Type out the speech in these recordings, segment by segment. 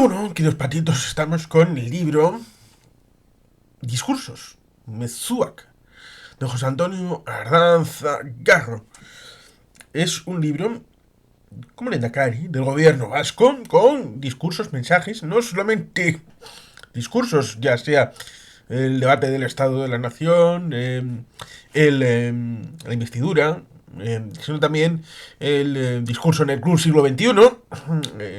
Bueno, queridos patitos, estamos con el libro Discursos, Mezuac, de José Antonio Ardanza Garro. Es un libro como Lehendakari del gobierno vasco, con discursos, mensajes, no solamente discursos, ya sea el debate del Estado de la Nación, la investidura, sino también el discurso en el Club Siglo XXI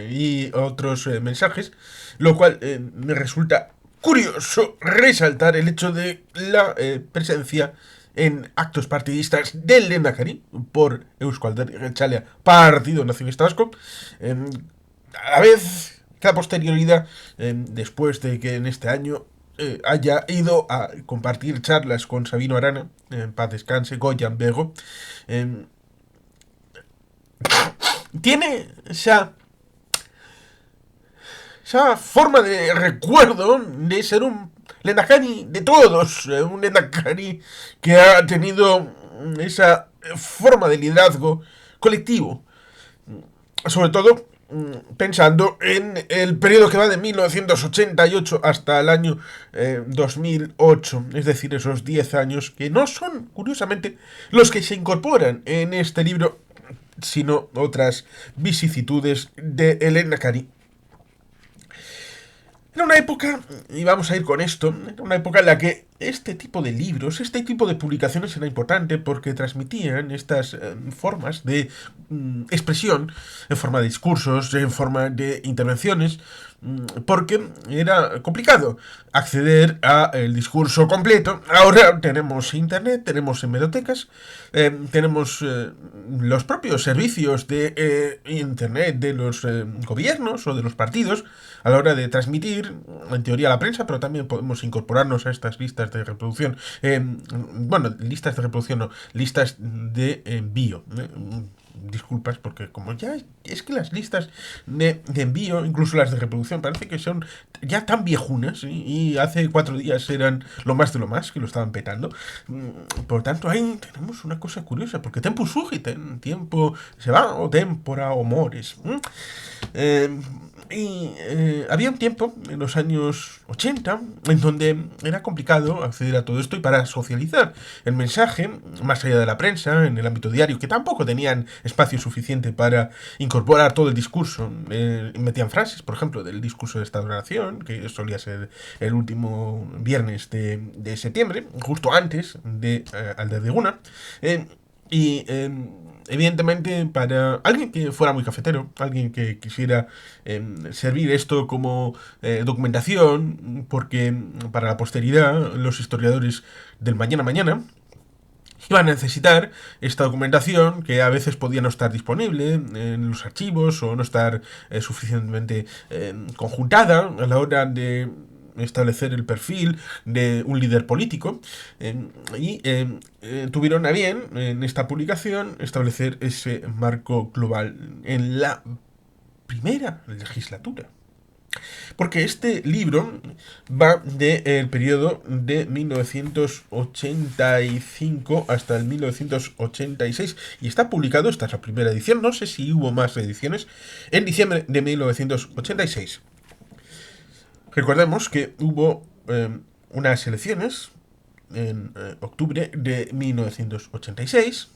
y otros mensajes, lo cual me resulta curioso resaltar el hecho de la presencia en actos partidistas del Lehendakari por Eusko Alderdi Jeltzalea, Partido Nacionalista Vasco, a la vez que a posterioridad, después de que en este año haya ido a compartir charlas con Sabino Arana, en paz descanse, Goyan Bego, tiene esa forma de recuerdo de ser un Lehendakari de todos, un Lehendakari que ha tenido esa forma de liderazgo colectivo, sobre todo pensando en el periodo que va de 1988 hasta el año 2008, es decir, esos 10 años que no son, curiosamente, los que se incorporan en este libro, sino otras vicisitudes de Elena Cari. Era una época, y vamos a ir con esto, era una época en la que este tipo de libros, este tipo de publicaciones era importante porque transmitían estas formas de expresión en forma de discursos, en forma de intervenciones, porque era complicado acceder al discurso completo. Ahora tenemos internet, tenemos hemerotecas, tenemos los propios servicios de internet de los gobiernos o de los partidos a la hora de transmitir, en teoría, a la prensa, pero también podemos incorporarnos a estas listas de reproducción. Bueno, listas de reproducción no, listas de envío. Disculpas, porque como ya es que las listas de envío, incluso las de reproducción, parece que son ya tan viejunas, ¿sí? Y hace 4 días eran lo más de lo más, que lo estaban petando. Por tanto, ahí tenemos una cosa curiosa, porque tempo surgite, tiempo se va, o tempora, o mores. Había un tiempo, en los años 80, en donde era complicado acceder a todo esto y para socializar el mensaje, más allá de la prensa, en el ámbito diario, que tampoco tenían espacio suficiente para incorporar todo el discurso. Metían frases, por ejemplo, del discurso de Estado de la Nación, que solía ser el último viernes de septiembre, justo antes de Alderdeguna, y evidentemente para alguien que fuera muy cafetero, alguien que quisiera servir esto como documentación, porque para la posteridad los historiadores del mañana iban a necesitar esta documentación que a veces podía no estar disponible en los archivos o no estar suficientemente conjuntada a la hora de establecer el perfil de un líder político tuvieron a bien en esta publicación establecer ese marco global en la primera legislatura. Porque este libro va del periodo de 1985 hasta el 1986 y está publicado, esta es la primera edición, no sé si hubo más ediciones, en diciembre de 1986. Recordemos que hubo unas elecciones en octubre de 1986.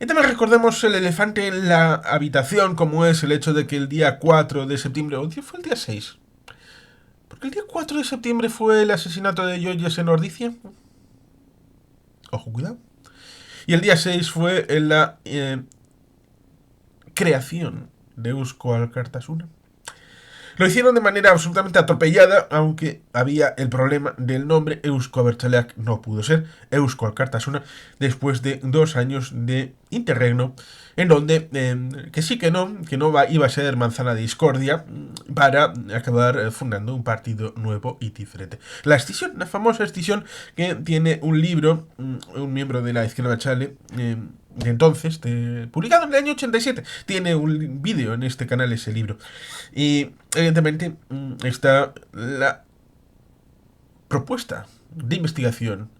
Y también recordemos el elefante en la habitación, como es el hecho de que el día 4 de septiembre, o fue el día 6, porque el día 4 de septiembre fue el asesinato de Yoyes en Ordicia. Ojo, cuidado. Y el día 6 fue la creación de Eusko Alkartasuna. Lo hicieron de manera absolutamente atropellada, aunque había el problema del nombre. Eusko Abertzaleak no pudo ser Eusko Alkartasuna después de 2 años de interregno, en donde que sí que no iba a ser manzana de discordia para acabar fundando un partido nuevo y diferente. La escisión, la famosa escisión que tiene un libro, un miembro de la izquierda Chale, de entonces, publicado en el año 87. Tiene un vídeo en este canal ese libro. Y evidentemente está la propuesta de investigación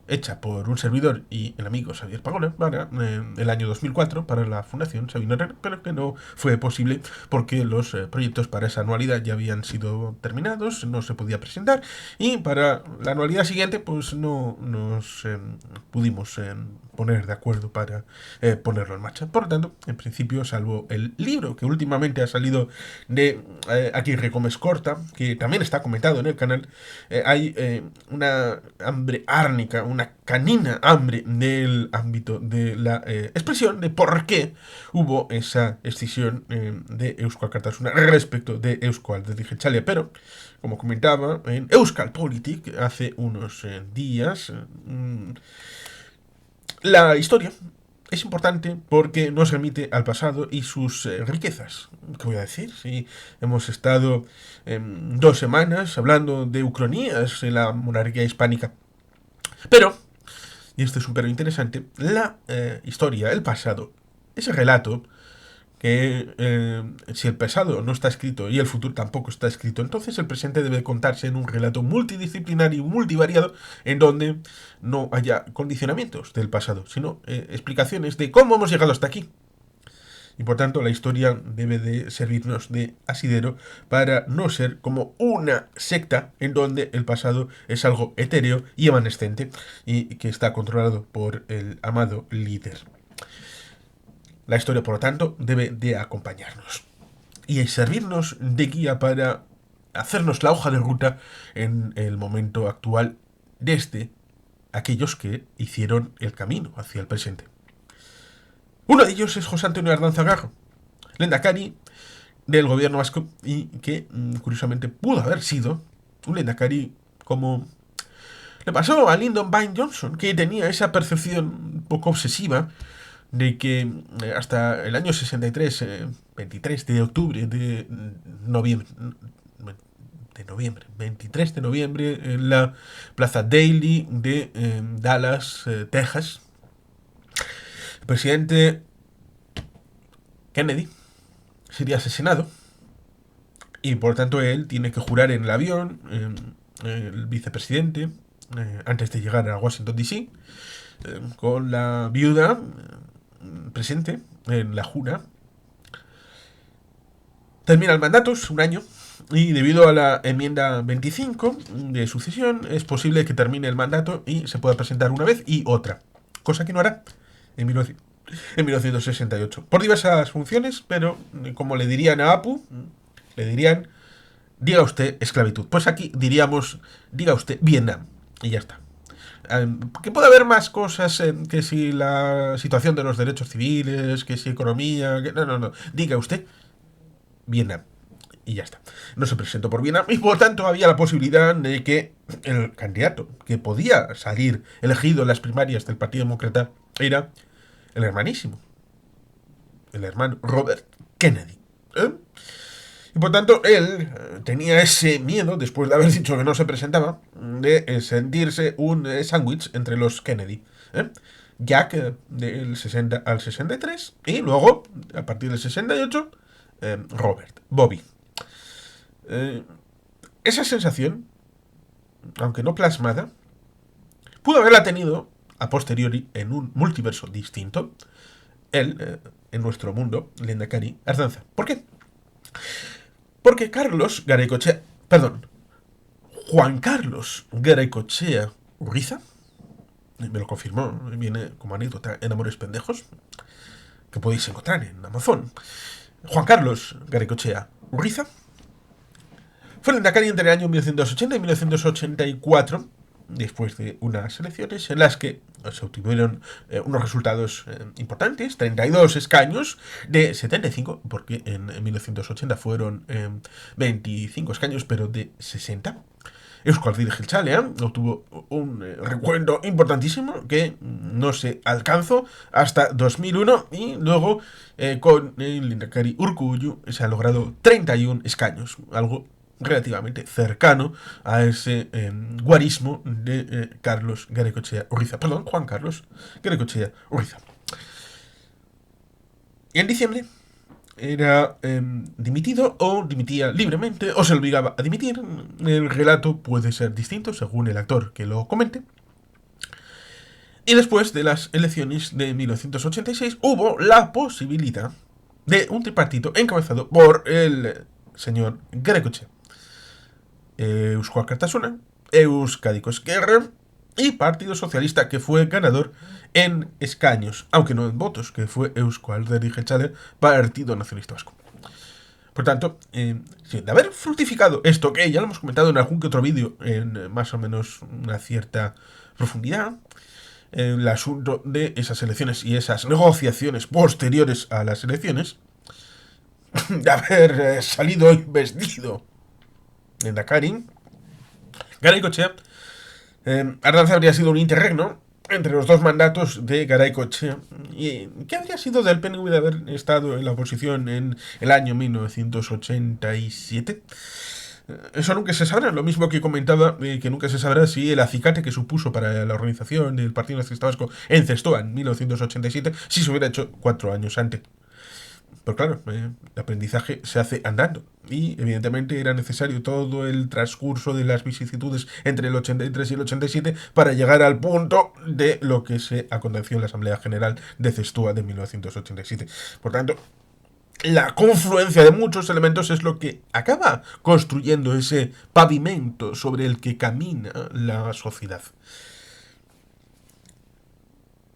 hecha por un servidor y el amigo Xavier Pagona para el año 2004 para la Fundación Sabino Arana, pero que no fue posible porque los proyectos para esa anualidad ya habían sido terminados, no se podía presentar, y para la anualidad siguiente pues no nos pudimos poner de acuerdo para ponerlo en marcha. Por lo tanto, en principio, salvo el libro que últimamente ha salido de Aguirre Gómez Corta, que también está comentado en el canal, hay una hambre árnica, una canina hambre del ámbito de la expresión de por qué hubo esa escisión de Eusko Alkartasuna respecto de Eusko Alderdi-Jeltzalea. Pero, como comentaba en Euskal Politik hace unos días, la historia es importante porque nos remite al pasado y sus riquezas. ¿Qué voy a decir? Si hemos estado 2 semanas hablando de ucronías en la monarquía hispánica. Pero, y esto es un pero interesante, la historia, el pasado, ese relato que si el pasado no está escrito y el futuro tampoco está escrito, entonces el presente debe contarse en un relato multidisciplinario y multivariado en donde no haya condicionamientos del pasado, sino explicaciones de cómo hemos llegado hasta aquí. Y por tanto la historia debe de servirnos de asidero para no ser como una secta en donde el pasado es algo etéreo y evanescente y que está controlado por el amado líder. La historia, por lo tanto, debe de acompañarnos y servirnos de guía para hacernos la hoja de ruta en el momento actual desde aquellos que hicieron el camino hacia el presente. Uno de ellos es José Antonio Ardanza Garro, lehendakari del gobierno vasco y que, curiosamente, pudo haber sido un lehendakari como le pasó a Lyndon B. Johnson, que tenía esa percepción un poco obsesiva de que hasta el año 63, 23 de octubre de noviembre, 23 de noviembre, en la Plaza Daly de Dallas, Texas, el presidente Kennedy sería asesinado y por tanto él tiene que jurar en el avión, el vicepresidente, antes de llegar a Washington DC, con la viuda presente en la jura. Termina el mandato, es un año, y debido a la enmienda 25 de sucesión es posible que termine el mandato y se pueda presentar una vez y otra, cosa que no hará en 1968, por diversas funciones, pero como le dirían a Apu, le dirían, diga usted esclavitud. Pues aquí diríamos, diga usted Vietnam, y ya está. Que puede haber más cosas, que si la situación de los derechos civiles, que si economía, que no, diga usted Vietnam. Y ya está. No se presentó por Vietnam y por tanto había la posibilidad de que el candidato que podía salir elegido en las primarias del Partido Demócrata era el hermanísimo, el hermano Robert Kennedy. Y por tanto él tenía ese miedo, después de haber dicho que no se presentaba, de sentirse un sándwich entre los Kennedy. Jack del 60 al 63 y luego, a partir del 68, Robert, Bobby. Esa sensación, aunque no plasmada, pudo haberla tenido a posteriori en un multiverso distinto, él, en nuestro mundo, Lehendakari Ardanza. ¿Por qué? Porque Juan Carlos Garaikoetxea Urriza, me lo confirmó, viene como anécdota en Amores Pendejos, que podéis encontrar en Amazon. Juan Carlos Garaikoetxea Urriza fue lehendakari entre el año 1980 y 1984, después de unas elecciones en las que se obtuvieron unos resultados importantes, 32 escaños de 75, porque en 1980 fueron 25 escaños, pero de 60. Eusko Alderdi-Jeltzalea obtuvo un recuento importantísimo que no se alcanzó hasta 2001 y luego con el lehendakari Urkullu se ha logrado 31 escaños, algo relativamente cercano a ese guarismo de Carlos Garaikoetxea Urriza. Perdón, Juan Carlos Garaikoetxea Urriza. Y en diciembre era dimitido o dimitía libremente o se obligaba a dimitir. El relato puede ser distinto según el actor que lo comente. Y después de las elecciones de 1986 hubo la posibilidad de un tripartito encabezado por el señor Garaikoetxea, Eusko Alkartasuna, Euskadiko Ezkerra y Partido Socialista, que fue ganador en escaños, aunque no en votos, que fue Eusko Alderdi Jeltzale, Partido Nacionalista Vasco. Por tanto, de haber fructificado esto, que ya lo hemos comentado en algún que otro vídeo, en más o menos una cierta profundidad, el asunto de esas elecciones y esas negociaciones posteriores a las elecciones, de haber salido investido en Dakarin, Garaikoetxea, Ardanza habría sido un interregno entre los dos mandatos de Garaikoetxea, y que habría sido del PNV de haber estado en la oposición en el año 1987. Eso nunca se sabrá, lo mismo que comentaba, que nunca se sabrá si el acicate que supuso para la organización del Partido Nacionalista Vasco en Zestoa en 1987, si se hubiera hecho 4 años antes. Pero claro, el aprendizaje se hace andando. Y evidentemente era necesario todo el transcurso de las vicisitudes entre el 83 y el 87 para llegar al punto de lo que se aconteció en la Asamblea General de Zestoa de 1987. Por tanto, la confluencia de muchos elementos es lo que acaba construyendo ese pavimento sobre el que camina la sociedad.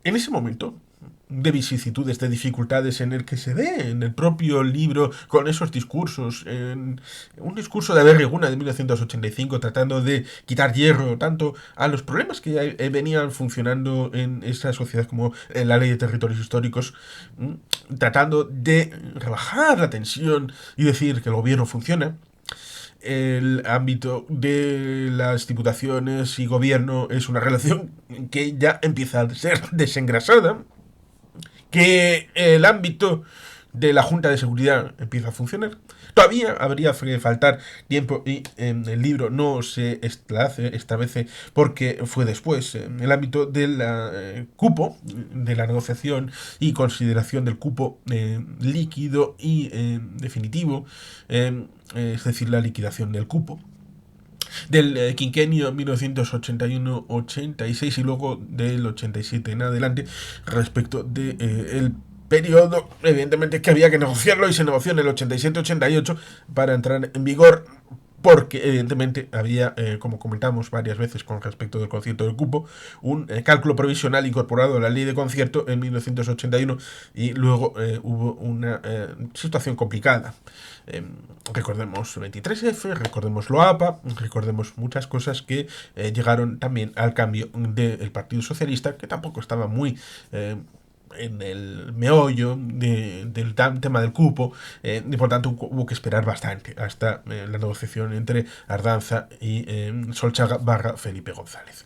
En ese momento de vicisitudes, de dificultades en el que se ve en el propio libro con esos discursos, en un discurso de Aberri-Eguna de 1985 tratando de quitar hierro tanto a los problemas que venían funcionando en esa sociedad como en la ley de territorios históricos, tratando de rebajar la tensión y decir que el gobierno funciona. El ámbito de las diputaciones y gobierno es una relación que ya empieza a ser desengrasada, que el ámbito de la Junta de Seguridad empieza a funcionar. Todavía habría que faltar tiempo y el libro no se establece porque fue después. En el ámbito del cupo, de la negociación y consideración del cupo líquido y definitivo, es decir, la liquidación del cupo, del quinquenio 1981-86 y luego del 87 en adelante, respecto de el periodo, evidentemente, que había que negociarlo, y se negoció en el 87-88 para entrar en vigor, porque evidentemente había, como comentamos varias veces con respecto del concierto del cupo, un cálculo provisional incorporado a la ley de concierto en 1981, y luego hubo una situación complicada. Recordemos 23F, recordemos LOAPA, recordemos muchas cosas que llegaron también al cambio del Partido Socialista, que tampoco estaba muy en el meollo del tema del cupo, y por tanto hubo que esperar bastante hasta la negociación entre Ardanza y Solchaga barra Felipe González.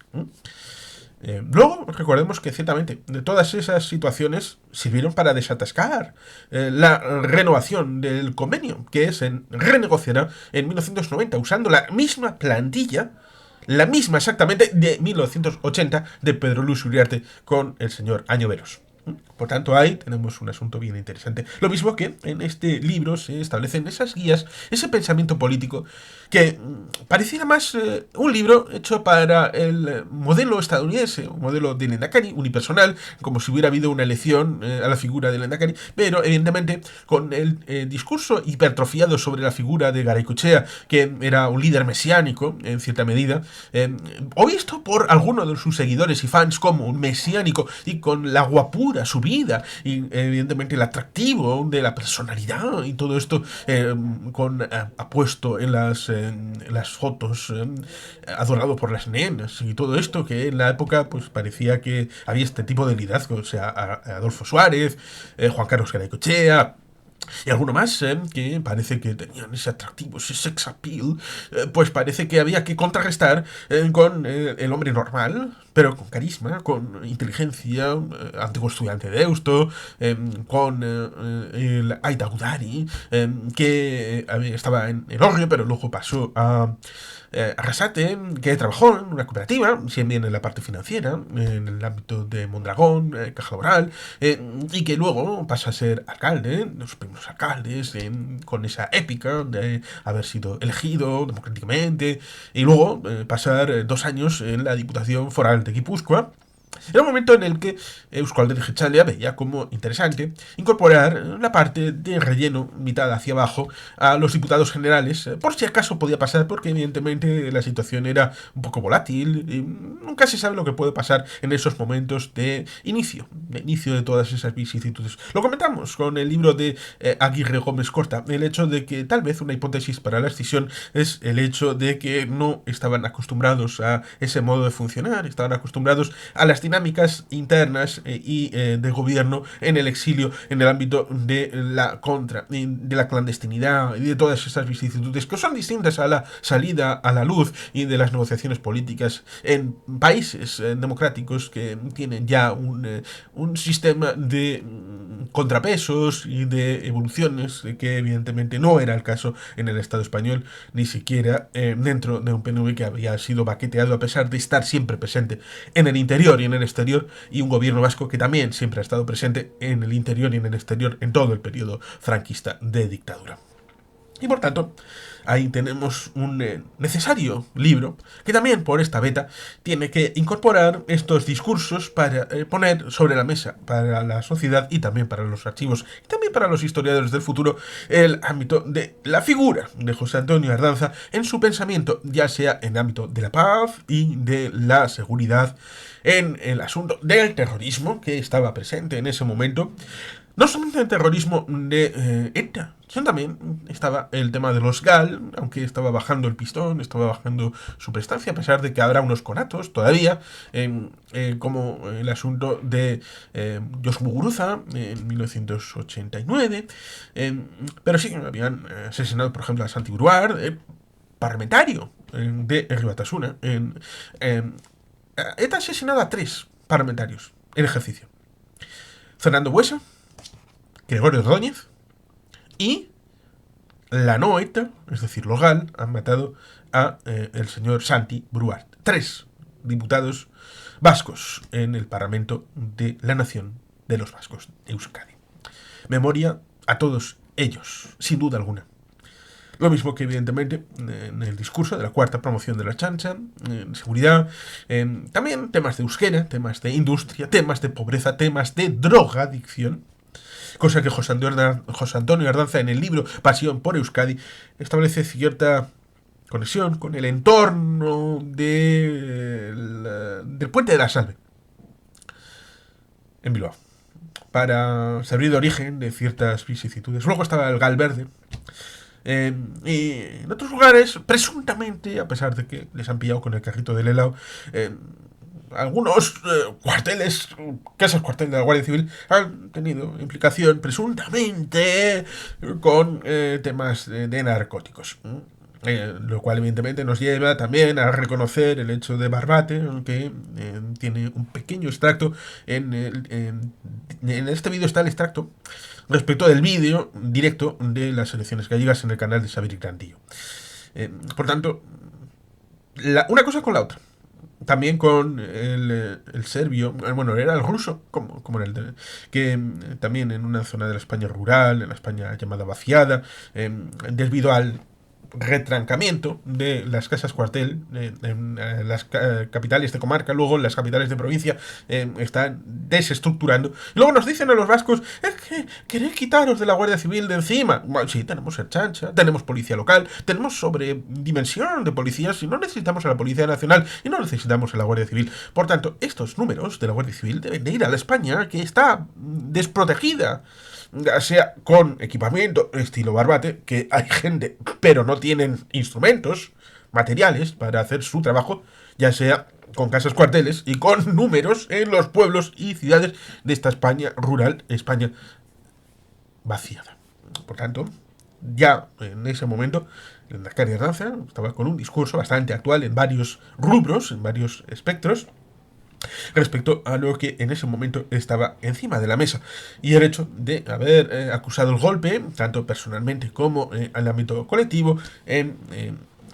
Luego, recordemos que ciertamente de todas esas situaciones sirvieron para desatascar la renovación del convenio, que se renegociará en 1990 usando la misma plantilla, la misma exactamente de 1980 de Pedro Luis Uriarte con el señor Añoveros. Por tanto, ahí tenemos un asunto bien interesante. Lo mismo que en este libro se establecen esas guías, ese pensamiento político que pareciera más un libro hecho para el modelo estadounidense, un modelo de Lehendakari, unipersonal, como si hubiera habido una elección a la figura de Lehendakari, pero evidentemente con el discurso hipertrofiado sobre la figura de Garaikoetxea, que era un líder mesiánico, en cierta medida, o visto por algunos de sus seguidores y fans como un mesiánico, y con la guapura subida, y evidentemente el atractivo de la personalidad, y todo esto apuesto en las fotos, adorado por las nenas, y todo esto que en la época pues parecía que había este tipo de liderazgo, o sea, Adolfo Suárez, Juan Carlos Garaikoetxea y alguno más, que parece que tenían ese atractivo, ese sex appeal, pues parece que había que contrarrestar con el hombre normal, pero con carisma, con inteligencia, antiguo estudiante de Deusto, con el Aita Gudari, que estaba en Elorrio, pero luego pasó a Arrasate, que trabajó en una cooperativa, siempre en la parte financiera, en el ámbito de Mondragón, Caja Laboral, y que luego pasa a ser alcalde, los primeros alcaldes, con esa épica de haber sido elegido democráticamente, y luego pasar 2 años en la Diputación Foral de Guipúzcoa, Era un momento en el que Euskaltel Jeltzalea veía como interesante incorporar la parte de relleno, mitad hacia abajo, a los diputados generales, por si acaso podía pasar, porque evidentemente la situación era un poco volátil y nunca se sabe lo que puede pasar en esos momentos de inicio de todas esas vicisitudes. Lo comentamos con el libro de Aguirre Gómez Corta, el hecho de que tal vez una hipótesis para la escisión es el hecho de que no estaban acostumbrados a ese modo de funcionar, estaban acostumbrados a las dinámicas internas de gobierno en el exilio, en el ámbito de de la clandestinidad y de todas esas vicisitudes que son distintas a la salida a la luz y de las negociaciones políticas en países democráticos que tienen ya un sistema de contrapesos y de evoluciones que evidentemente no era el caso en el Estado español, ni siquiera dentro de un PNV que había sido baqueteado a pesar de estar siempre presente en el interior y en el exterior, y un gobierno vasco que también siempre ha estado presente en el interior y en el exterior en todo el periodo franquista de dictadura. Y por tanto, ahí tenemos un necesario libro que también por esta beta tiene que incorporar estos discursos para poner sobre la mesa para la sociedad y también para los archivos y también para los historiadores del futuro el ámbito de la figura de José Antonio Ardanza en su pensamiento, ya sea en el ámbito de la paz y de la seguridad, en el asunto del terrorismo que estaba presente en ese momento. No solamente el terrorismo de ETA, sino también estaba el tema de los GAL, aunque estaba bajando el pistón, estaba bajando su prestancia, a pesar de que habrá unos conatos todavía, como el asunto de Jos Muguruza en 1989, pero sí, habían asesinado, por ejemplo, a Santi Brouard, parlamentario de Herri Batasuna. ETA ha asesinado a 3 parlamentarios en ejercicio. Fernando Buesa, Gregorio Ordóñez y la no ETA, es decir, los GAL, han matado a el señor Santi Brouard. 3 diputados vascos en el Parlamento de la Nación de los Vascos, Euskadi. Memoria a todos ellos, sin duda alguna. Lo mismo que, evidentemente, en el discurso de la cuarta promoción de la chancha, en seguridad, también temas de euskera, temas de industria, temas de pobreza, temas de drogadicción, cosa que José Antonio Ardanza en el libro Pasión por Euskadi establece cierta conexión con el entorno del Puente de la Salve en Bilbao, para servir de origen de ciertas vicisitudes. Luego estaba el Gal Verde, y en otros lugares, presuntamente, a pesar de que les han pillado con el carrito del helado, algunos cuarteles, casas cuartel de la Guardia Civil, han tenido implicación, presuntamente, con temas de narcóticos. Lo cual evidentemente nos lleva también a reconocer el hecho de Barbate, que tiene un pequeño extracto. En este vídeo está el extracto respecto del vídeo directo de las elecciones gallegas en el canal de Xavier Grantillo. Por tanto, una cosa con la otra. También con el serbio, bueno, era el ruso, como era que también en una zona de la España rural, en la España llamada vaciada, debido al retrancamiento de las casas cuartel en las capitales de comarca, luego en las capitales de provincia están desestructurando. Y luego nos dicen a los vascos, es que queréis quitaros de la Guardia Civil de encima. Bueno, sí, tenemos Ertzaintza, tenemos policía local, tenemos sobredimensión de policías y no necesitamos a la Policía Nacional y no necesitamos a la Guardia Civil. Por tanto, estos números de la Guardia Civil deben de ir a la España que está desprotegida, sea con equipamiento estilo Barbate, que hay gente, pero no tienen instrumentos materiales para hacer su trabajo, ya sea con casas cuarteles y con números en los pueblos y ciudades de esta España rural, España vaciada. Por tanto, ya en ese momento, el Endacari Ardanza estaba con un discurso bastante actual en varios rubros, en varios espectros, respecto a lo que en ese momento estaba encima de la mesa, y el hecho de haber acusado el golpe, tanto personalmente como en el ámbito colectivo, en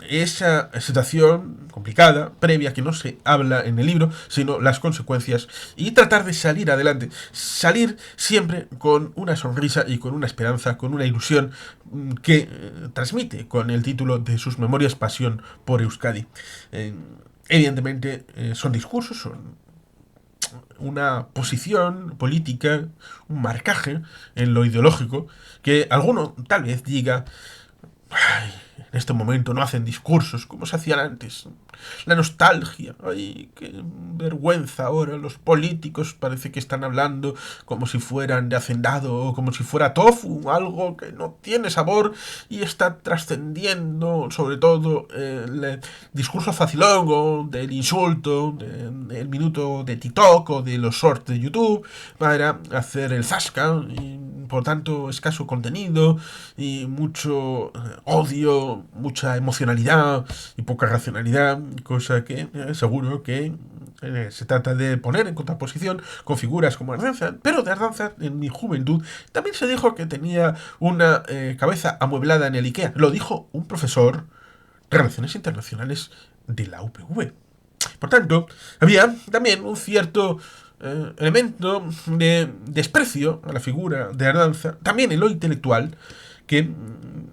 esa situación complicada, previa, que no se habla en el libro, sino las consecuencias, y tratar de salir adelante, salir siempre con una sonrisa y con una esperanza, con una ilusión que transmite con el título de sus memorias Pasión por Euskadi. Evidentemente son discursos, son una posición política, un marcaje en lo ideológico, que alguno tal vez diga: "Ay, en este momento no hacen discursos como se hacían antes. La nostalgia, ay, qué vergüenza ahora. Los políticos parece que están hablando como si fueran de hacendado o como si fuera tofu, algo que no tiene sabor y está trascendiendo sobre todo el discurso facilongo del insulto, del minuto de TikTok o de los shorts de YouTube para hacer el zasca y por tanto escaso contenido y mucho odio, mucha emocionalidad y poca racionalidad, cosa que seguro que se trata de poner en contraposición con figuras como Ardanza, pero de Ardanza en mi juventud también se dijo que tenía una cabeza amueblada en el IKEA. Lo dijo un profesor de Relaciones Internacionales de la UPV. Por tanto, había también un cierto elemento de desprecio a la figura de Ardanza, también en lo intelectual, que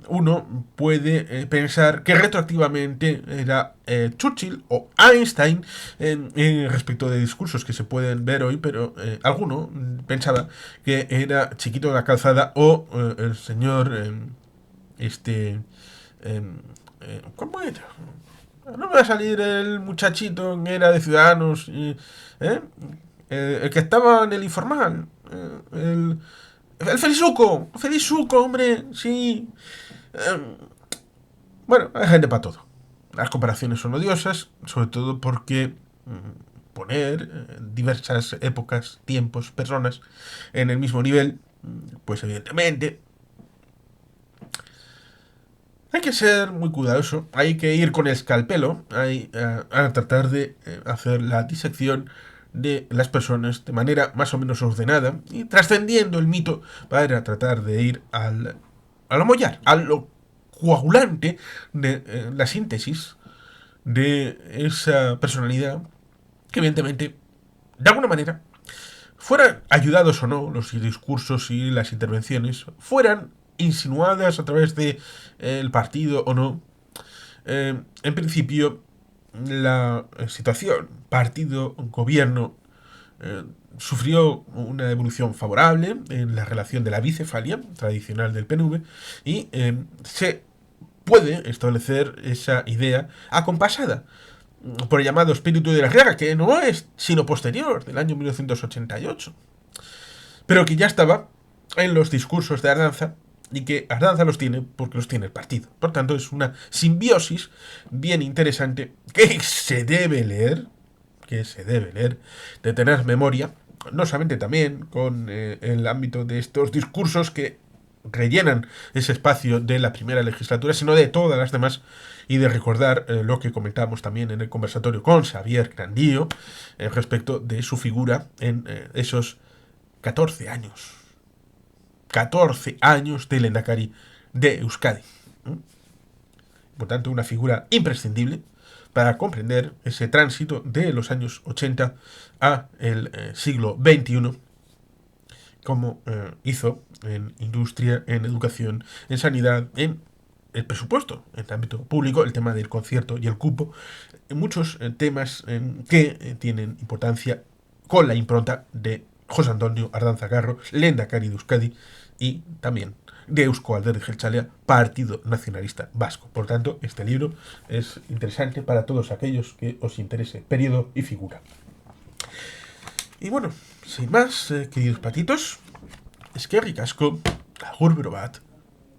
uno puede pensar que retroactivamente era Churchill o Einstein respecto de discursos que se pueden ver hoy, pero alguno pensaba que era Chiquito de la Calzada o el señor este ¿cómo era? No me va a salir el muchachito que era de Ciudadanos, ¿eh? El que estaba en el informal, el Felizuco, hombre, sí. Eh, bueno, hay gente para todo. Las comparaciones son odiosas, sobre todo porque poner diversas épocas, tiempos, personas en el mismo nivel, pues evidentemente hay que ser muy cuidadoso, hay que ir con el escalpelo, hay a tratar de hacer la disección de las personas de manera más o menos ordenada y trascendiendo el mito para tratar de ir a lo mollar, a lo coagulante de la síntesis de esa personalidad que evidentemente, de alguna manera, fueran ayudados o no los discursos y las intervenciones, fueran insinuadas a través de el partido o no, en principio la situación partido-gobierno sufrió una evolución favorable en la relación de la bicefalia tradicional del PNV y se puede establecer esa idea acompasada por el llamado espíritu de la guerra, que no es sino posterior, del año 1988, pero que ya estaba en los discursos de Ardanza y que Ardanza los tiene porque los tiene el partido. Por tanto, es una simbiosis bien interesante que se debe leer, de tener memoria, no solamente también con el ámbito de estos discursos que rellenan ese espacio de la primera legislatura, sino de todas las demás, y de recordar lo que comentábamos también en el conversatorio con Xavier Grandío respecto de su figura en esos 14 años. 14 años de Lehendakari de Euskadi. Por tanto, una figura imprescindible para comprender ese tránsito de los años 80 a el siglo XXI, como hizo en industria, en educación, en sanidad, en el presupuesto, en el ámbito público, el tema del concierto y el cupo, muchos temas que tienen importancia con la impronta de José Antonio Ardanza Garro, Lehendakari de Euskadi y también de Eusko Alderdi Jeltzalea, Partido Nacionalista Vasco. Por tanto, este libro es interesante para todos aquellos que os interese periodo y figura. Y bueno, sin más, queridos patitos, es que ricasco, agur berobat,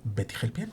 beti gelpien.